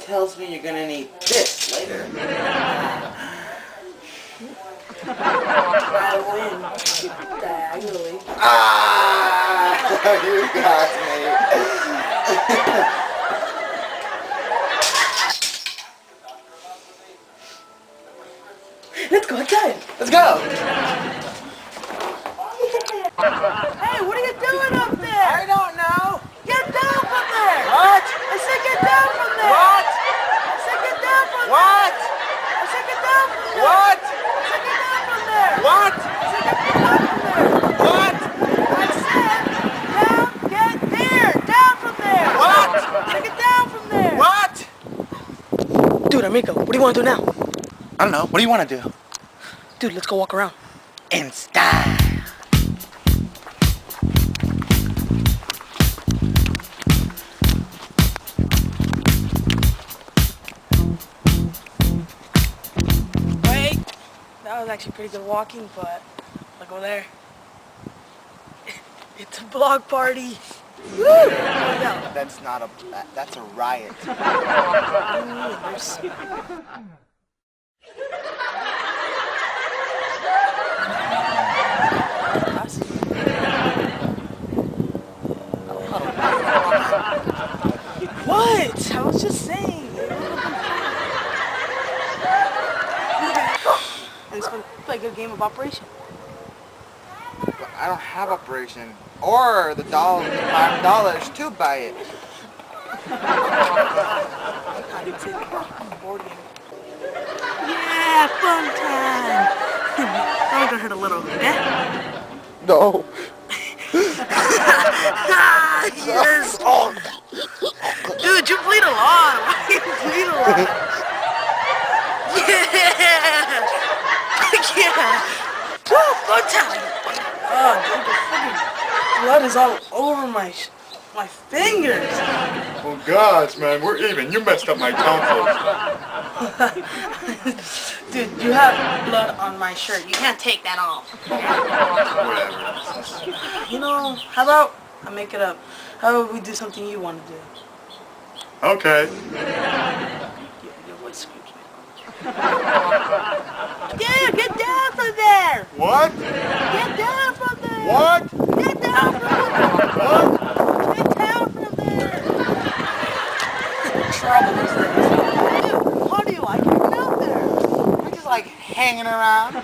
tells me you're gonna need this later. I win diagonally. Ah! You got me. Let's go outside. Let's go. Hey, what are you doing up there? I don't know. Get down from there. What? I said get down from there. What? I said get down from there. What? I said get down from there. What? I said get down from there. What? I said get down from there. What? I said get there. Down from there. What? I said get down from there. What? Dude, Amico, what do you want to do now? I don't know. What do you want to do? Dude, let's go walk around. In style. Wait. That was actually pretty good walking, but look over there. It's a block party. Woo! Yeah. That's not a. That's a riot. What? I was just saying. And it's fun to play a good game of Operation. I don't have Operation or the $5 to buy it. I did say board game. Yeah, fun time. That one hurt a little. Yeah? No. Yes. Dude, you bleed a lot. Why do you bleed a lot? Yeah. Yeah. Woo, fun time. Oh, dude, the freaking blood is all over my fingers. Oh gosh, man, we're even. You messed up my tonsils. Dude, you have blood on my shirt. You can't take that off. Whatever. You know, how about I make it up? How about we do something you want to do? Okay. Your voice screams me. Yeah, get down from there! What? Get down from there! What? Get down from there! What? Get down from there! Trouble is this. Dude, how do you like it out there? I just like hanging around.